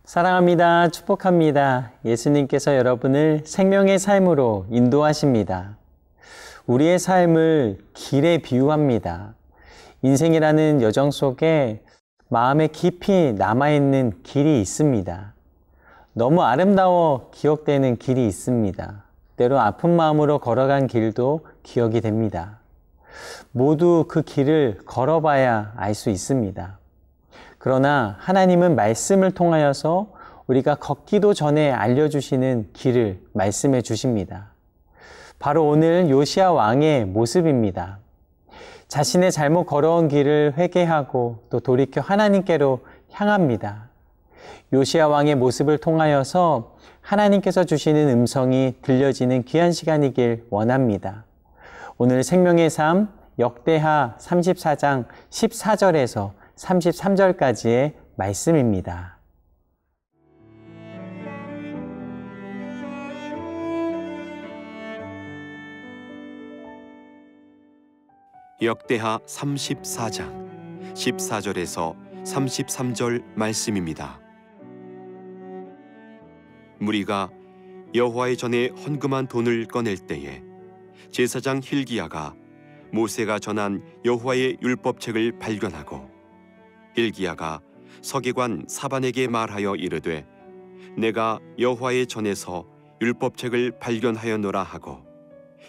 사랑합니다. 축복합니다. 예수님께서 여러분을 생명의 삶으로 인도하십니다. 우리의 삶을 길에 비유합니다. 인생이라는 여정 속에 마음에 깊이 남아있는 길이 있습니다. 너무 아름다워 기억되는 길이 있습니다. 때로 아픈 마음으로 걸어간 길도 기억이 됩니다. 모두 그 길을 걸어봐야 알 수 있습니다. 그러나 하나님은 말씀을 통하여서 우리가 걷기도 전에 알려주시는 길을 말씀해 주십니다. 바로 오늘 요시야 왕의 모습입니다. 자신의 잘못 걸어온 길을 회개하고 또 돌이켜 하나님께로 향합니다. 요시야 왕의 모습을 통하여서 하나님께서 주시는 음성이 들려지는 귀한 시간이길 원합니다. 오늘 생명의 삶 역대하 34장 14절에서 33절까지의 말씀입니다. 역대하 34장 14절에서 33절 말씀입니다. 무리가 여호와의 전에 헌금한 돈을 꺼낼 때에 제사장 hil기야가 모세가 전한 여호와의 율법책을 발견하고 hil기야가 서기관 사반에게 말하여 이르되 내가 여호와의 전에서 율법책을 발견하였노라 하고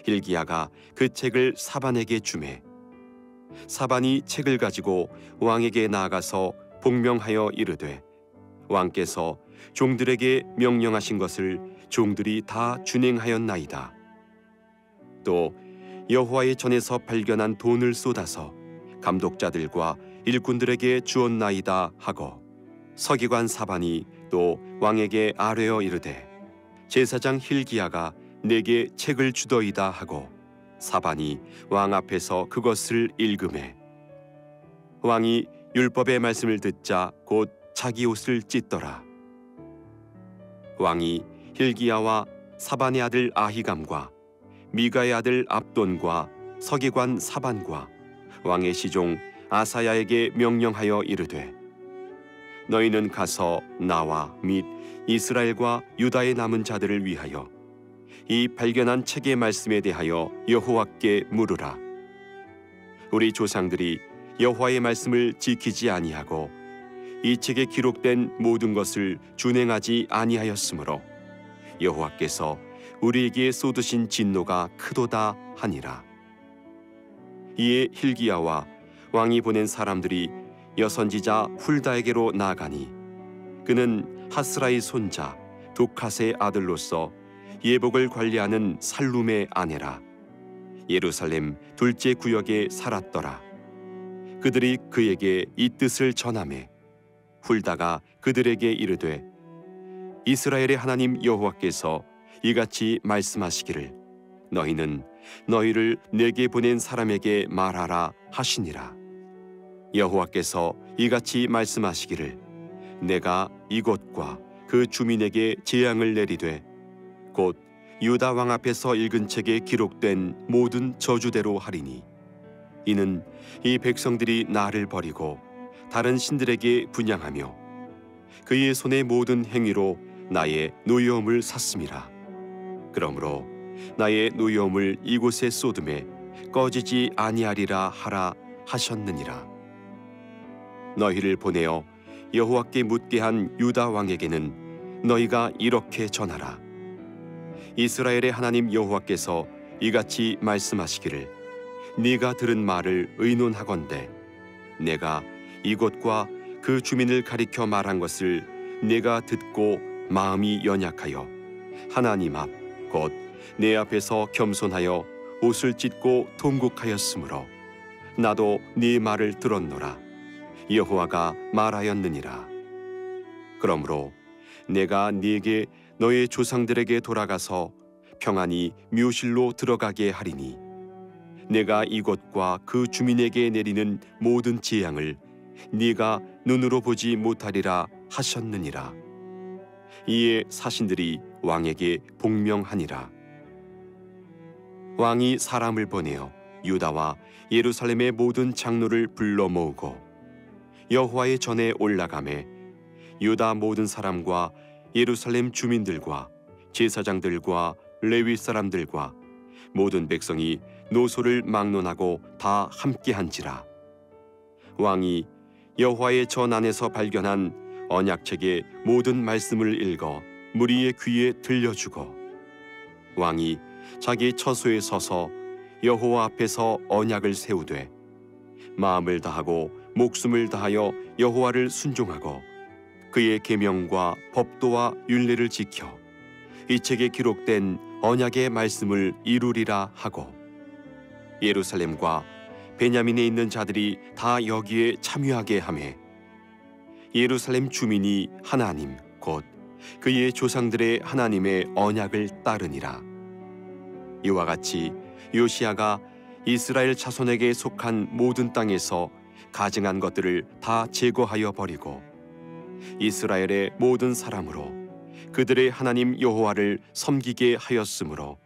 hil기야가 그 책을 사반에게 주매 사반이 책을 가지고 왕에게 나아가서 복명하여 이르되 왕께서 종들에게 명령하신 것을 종들이 다 준행하였나이다. 또 여호와의 전에서 발견한 돈을 쏟아서 감독자들과 일꾼들에게 주었나이다 하고 서기관 사반이 또 왕에게 아뢰어 이르되 제사장 hil기야가 내게 책을 주더이다 하고 사반이 왕 앞에서 그것을 읽으매 왕이 율법의 말씀을 듣자 곧 자기 옷을 찢더라. 왕이 hil기야와 사반의 아들 아히감과 미가의 아들 압돈과 서기관 사반과 왕의 시종 아사야에게 명령하여 이르되 너희는 가서 나와 및 이스라엘과 유다의 남은 자들을 위하여 이 발견한 책의 말씀에 대하여 여호와께 물으라. 우리 조상들이 여호와의 말씀을 지키지 아니하고 이 책에 기록된 모든 것을 준행하지 아니하였으므로 여호와께서 우리에게 쏟으신 진노가 크도다 하니라. 이에 hil기야와 왕이 보낸 사람들이 여선지자 훌다에게로 나아가니 그는 하스라의 손자 독핫의 아들로서 예복을 관리하는 살룸의 아내라. 예루살렘 둘째 구역에 살았더라. 그들이 그에게 이 뜻을 전하매 훌다가 그들에게 이르되 이스라엘의 하나님 여호와께서 이같이 말씀하시기를 너희는 너희를 내게 보낸 사람에게 말하라 하시니라. 여호와께서 이같이 말씀하시기를 내가 이곳과 그 주민에게 재앙을 내리되 곧 유다 왕 앞에서 읽은 책에 기록된 모든 저주대로 하리니 이는 이 백성들이 나를 버리고 다른 신들에게 분향하며 그의 손의 모든 행위로 나의 노여움을 샀음이라. 그러므로 나의 노여움을 이곳에 쏟음에 꺼지지 아니하리라 하라 하셨느니라. 너희를 보내어 여호와께 묻게 한 유다 왕에게는 너희가 이렇게 전하라. 이스라엘의 하나님 여호와께서 이같이 말씀하시기를 네가 들은 말을 의논하건대 내가 이곳과 그 주민을 가리켜 말한 것을 네가 듣고 마음이 연약하여 하나님 앞 곧 내 앞에서 겸손하여 옷을 찢고 통곡하였으므로 나도 네 말을 들었노라. 여호와가 말하였느니라. 그러므로 내가 네게 너의 조상들에게 돌아가서 평안히 묘실로 들어가게 하리니 내가 이곳과 그 주민에게 내리는 모든 재앙을 네가 눈으로 보지 못하리라 하셨느니라. 이에 사신들이 왕에게 복명하니라. 왕이 사람을 보내어 유다와 예루살렘의 모든 장로를 불러 모으고 여호와의 전에 올라가매 유다 모든 사람과 예루살렘 주민들과 제사장들과 레위 사람들과 모든 백성이 노소를 막론하고 다 함께한지라. 왕이 여호와의 전 안에서 발견한 언약책의 모든 말씀을 읽어 무리의 귀에 들려주고, 왕이 자기 처소에 서서 여호와 앞에서 언약을 세우되 마음을 다하고 목숨을 다하여 여호와를 순종하고 그의 계명과 법도와 율례를 지켜 이 책에 기록된 언약의 말씀을 이루리라 하고, 예루살렘과 베냐민에 있는 자들이 다 여기에 참여하게 하매 예루살렘 주민이 하나님 곧 그의 조상들의 하나님의 언약을 따르니라. 이와 같이 요시야가 이스라엘 자손에게 속한 모든 땅에서 가증한 것들을 다 제거하여 버리고 이스라엘의 모든 사람으로 그들의 하나님 여호와를 섬기게 하였으므로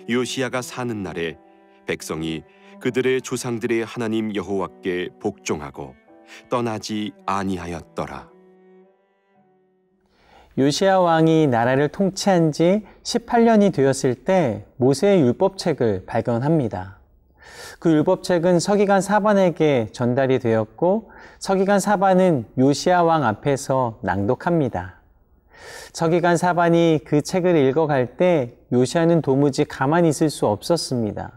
요시야가 사는 날에 백성이 그들의 조상들의 하나님 여호와께 복종하고 떠나지 아니하였더라. 요시야 왕이 나라를 통치한 지 18년이 되었을 때 모세의 율법책을 발견합니다. 그 율법책은 서기관 사반에게 전달이 되었고 서기관 사반은 요시야 왕 앞에서 낭독합니다. 서기관 사반이 그 책을 읽어갈 때 요시야는 도무지 가만히 있을 수 없었습니다.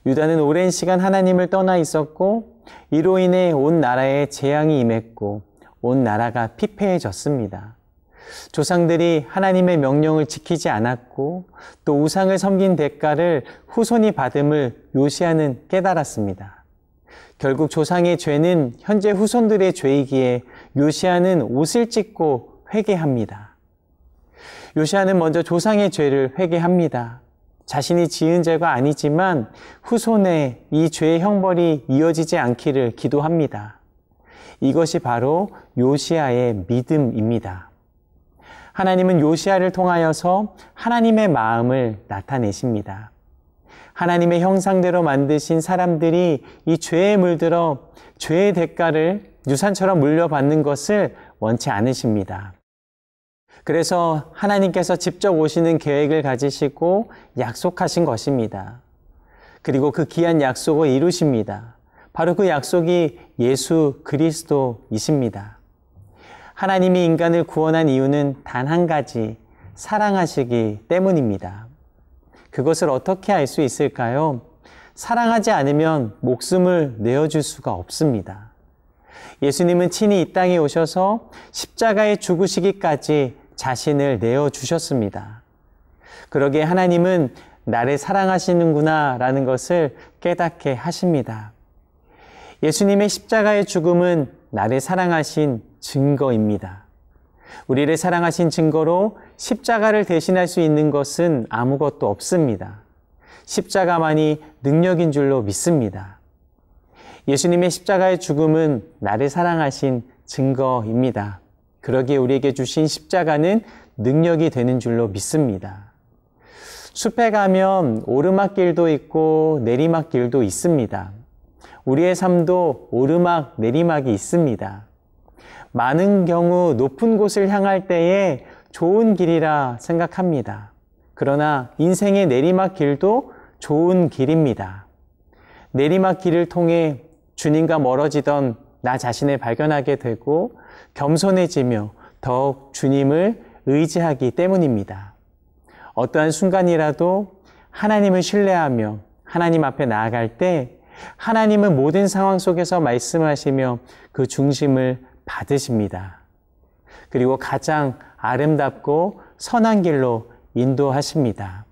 유다는 오랜 시간 하나님을 떠나 있었고 이로 인해 온 나라에 재앙이 임했고 온 나라가 피폐해졌습니다. 조상들이 하나님의 명령을 지키지 않았고 또 우상을 섬긴 대가를 후손이 받음을 요시야는 깨달았습니다. 결국 조상의 죄는 현재 후손들의 죄이기에 요시야는 옷을 찢고 회개합니다. 요시야는 먼저 조상의 죄를 회개합니다. 자신이 지은 죄가 아니지만 후손에 이 죄의 형벌이 이어지지 않기를 기도합니다. 이것이 바로 요시야의 믿음입니다. 하나님은 요시야를 통하여서 하나님의 마음을 나타내십니다. 하나님의 형상대로 만드신 사람들이 이 죄에 물들어 죄의 대가를 유산처럼 물려받는 것을 원치 않으십니다. 그래서 하나님께서 직접 오시는 계획을 가지시고 약속하신 것입니다. 그리고 그 귀한 약속을 이루십니다. 바로 그 약속이 예수 그리스도이십니다. 하나님이 인간을 구원한 이유는 단 한 가지, 사랑하시기 때문입니다. 그것을 어떻게 알 수 있을까요? 사랑하지 않으면 목숨을 내어줄 수가 없습니다. 예수님은 친히 이 땅에 오셔서 십자가에 죽으시기까지 자신을 내어주셨습니다. 그러기에 하나님은 나를 사랑하시는구나 라는 것을 깨닫게 하십니다. 예수님의 십자가의 죽음은 나를 사랑하신 증거입니다. 우리를 사랑하신 증거로 십자가를 대신할 수 있는 것은 아무것도 없습니다. 십자가만이 능력인 줄로 믿습니다. 예수님의 십자가의 죽음은 나를 사랑하신 증거입니다. 그러기에 우리에게 주신 십자가는 능력이 되는 줄로 믿습니다. 숲에 가면 오르막길도 있고 내리막길도 있습니다. 우리의 삶도 오르막, 내리막이 있습니다. 많은 경우 높은 곳을 향할 때에 좋은 길이라 생각합니다. 그러나 인생의 내리막길도 좋은 길입니다. 내리막길을 통해 주님과 멀어지던 나 자신을 발견하게 되고 겸손해지며 더욱 주님을 의지하기 때문입니다. 어떠한 순간이라도 하나님을 신뢰하며 하나님 앞에 나아갈 때 하나님은 모든 상황 속에서 말씀하시며 그 중심을 받으십니다. 그리고 가장 아름답고 선한 길로 인도하십니다.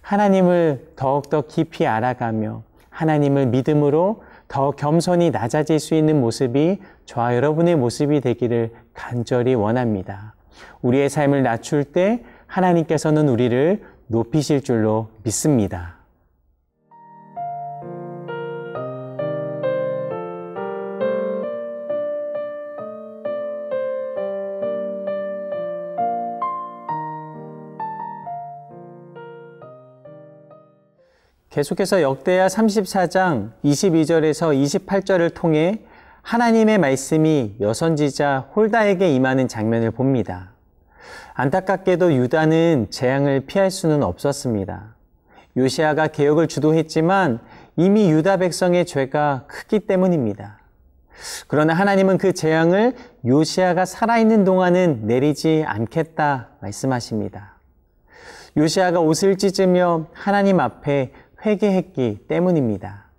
하나님을 더욱더 깊이 알아가며 하나님을 믿음으로 더 겸손히 낮아질 수 있는 모습이 저와 여러분의 모습이 되기를 간절히 원합니다. 우리의 삶을 낮출 때 하나님께서는 우리를 높이실 줄로 믿습니다. 계속해서 역대하 34장 22절에서 28절을 통해 하나님의 말씀이 여선지자 홀다에게 임하는 장면을 봅니다. 안타깝게도 유다는 재앙을 피할 수는 없었습니다. 요시아가 개혁을 주도했지만 이미 유다 백성의 죄가 크기 때문입니다. 그러나 하나님은 그 재앙을 요시아가 살아있는 동안은 내리지 않겠다 말씀하십니다. 요시아가 옷을 찢으며 하나님 앞에 회개했기 때문입니다.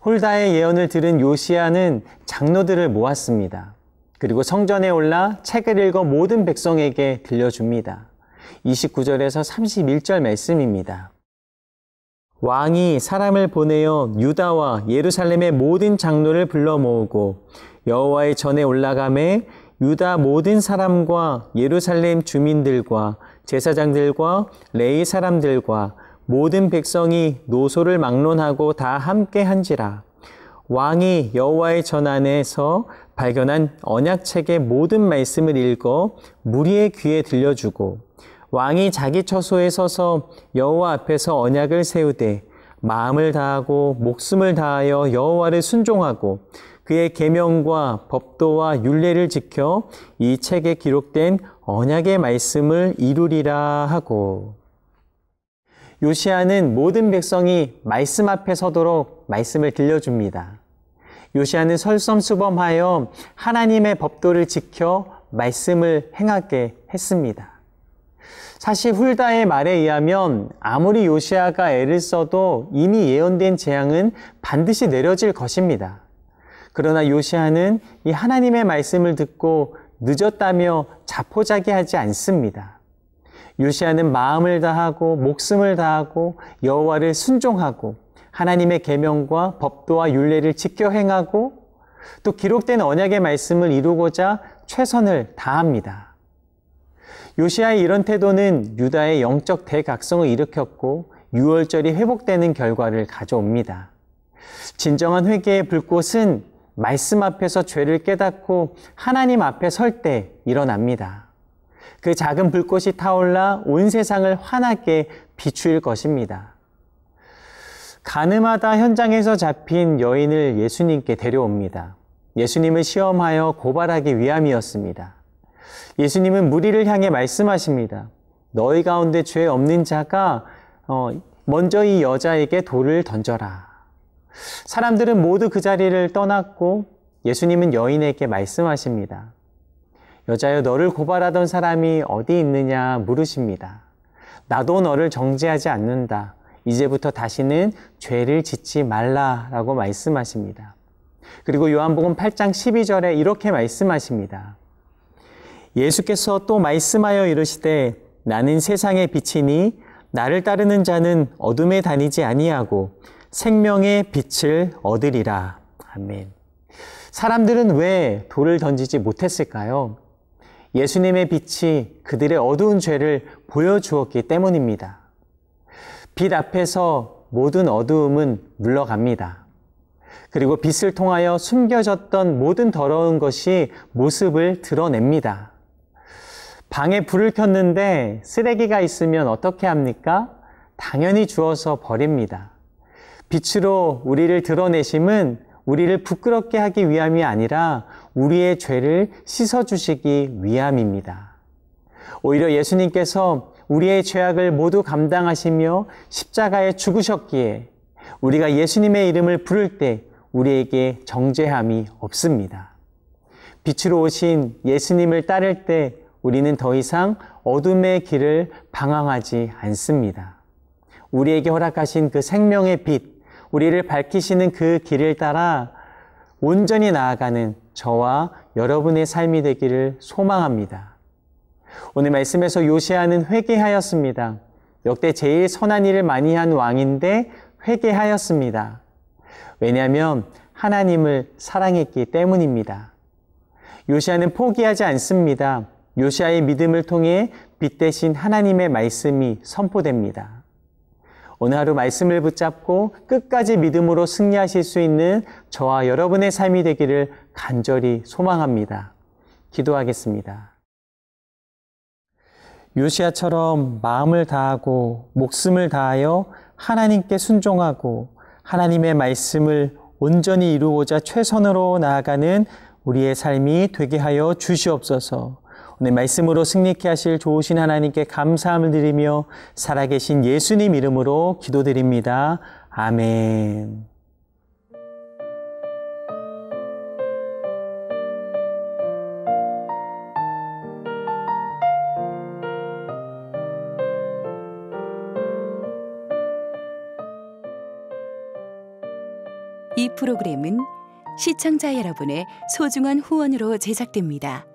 홀다의 예언을 들은 요시아는 장로들을 모았습니다. 그리고 성전에 올라 책을 읽어 모든 백성에게 들려줍니다. 29절에서 31절 말씀입니다. 왕이 사람을 보내어 유다와 예루살렘의 모든 장로를 불러 모으고 여호와의 전에 올라가매 유다 모든 사람과 예루살렘 주민들과 제사장들과 레위 사람들과 모든 백성이 노소를 막론하고 다 함께 한지라. 왕이 여호와의 전 안에서 발견한 언약책의 모든 말씀을 읽어 무리의 귀에 들려주고 왕이 자기 처소에 서서 여호와 앞에서 언약을 세우되 마음을 다하고 목숨을 다하여 여호와를 순종하고 그의 계명과 법도와 율례를 지켜 이 책에 기록된 언약의 말씀을 이루리라 하고. 요시아는 모든 백성이 말씀 앞에 서도록 말씀을 들려줍니다. 요시아는 설섬수범하여 하나님의 법도를 지켜 말씀을 행하게 했습니다. 사실 훌다의 말에 의하면 아무리 요시아가 애를 써도 이미 예언된 재앙은 반드시 내려질 것입니다. 그러나 요시아는 이 하나님의 말씀을 듣고 늦었다며 자포자기하지 않습니다. 요시아는 마음을 다하고 목숨을 다하고 여호와를 순종하고 하나님의 계명과 법도와 율례를 지켜 행하고 또 기록된 언약의 말씀을 이루고자 최선을 다합니다. 요시아의 이런 태도는 유다의 영적 대각성을 일으켰고 유월절이 회복되는 결과를 가져옵니다. 진정한 회개의 불꽃은 말씀 앞에서 죄를 깨닫고 하나님 앞에 설 때 일어납니다. 그 작은 불꽃이 타올라 온 세상을 환하게 비추일 것입니다. 가늠하다 현장에서 잡힌 여인을 예수님께 데려옵니다. 예수님을 시험하여 고발하기 위함이었습니다. 예수님은 무리를 향해 말씀하십니다. 너희 가운데 죄 없는 자가 먼저 이 여자에게 돌을 던져라. 사람들은 모두 그 자리를 떠났고 예수님은 여인에게 말씀하십니다. 여자여, 너를 고발하던 사람이 어디 있느냐 물으십니다. 나도 너를 정죄하지 않는다. 이제부터 다시는 죄를 짓지 말라라고 말씀하십니다. 그리고 요한복음 8장 12절에 이렇게 말씀하십니다. 예수께서 또 말씀하여 이르시되 나는 세상의 빛이니 나를 따르는 자는 어둠에 다니지 아니하고 생명의 빛을 얻으리라. 아멘. 사람들은 왜 돌을 던지지 못했을까요? 예수님의 빛이 그들의 어두운 죄를 보여주었기 때문입니다. 빛 앞에서 모든 어두움은 물러갑니다. 그리고 빛을 통하여 숨겨졌던 모든 더러운 것이 모습을 드러냅니다. 방에 불을 켰는데 쓰레기가 있으면 어떻게 합니까? 당연히 주워서 버립니다. 빛으로 우리를 드러내심은 우리를 부끄럽게 하기 위함이 아니라 우리의 죄를 씻어주시기 위함입니다. 오히려 예수님께서 우리의 죄악을 모두 감당하시며 십자가에 죽으셨기에 우리가 예수님의 이름을 부를 때 우리에게 정죄함이 없습니다. 빛으로 오신 예수님을 따를 때 우리는 더 이상 어둠의 길을 방황하지 않습니다. 우리에게 허락하신 그 생명의 빛, 우리를 밝히시는 그 길을 따라 온전히 나아가는 저와 여러분의 삶이 되기를 소망합니다. 오늘 말씀에서 요시아는 회개하였습니다. 역대 제일 선한 일을 많이 한 왕인데 회개하였습니다. 왜냐하면 하나님을 사랑했기 때문입니다. 요시아는 포기하지 않습니다. 요시아의 믿음을 통해 빛 대신 하나님의 말씀이 선포됩니다. 오늘 하루 말씀을 붙잡고 끝까지 믿음으로 승리하실 수 있는 저와 여러분의 삶이 되기를 간절히 소망합니다. 기도하겠습니다. 요시아처럼 마음을 다하고 목숨을 다하여 하나님께 순종하고 하나님의 말씀을 온전히 이루고자 최선으로 나아가는 우리의 삶이 되게 하여 주시옵소서. 오늘 말씀으로 승리케 하실 좋으신 하나님께 감사함을 드리며 살아계신 예수님 이름으로 기도드립니다. 아멘. 이 프로그램은 시청자 여러분의 소중한 후원으로 제작됩니다.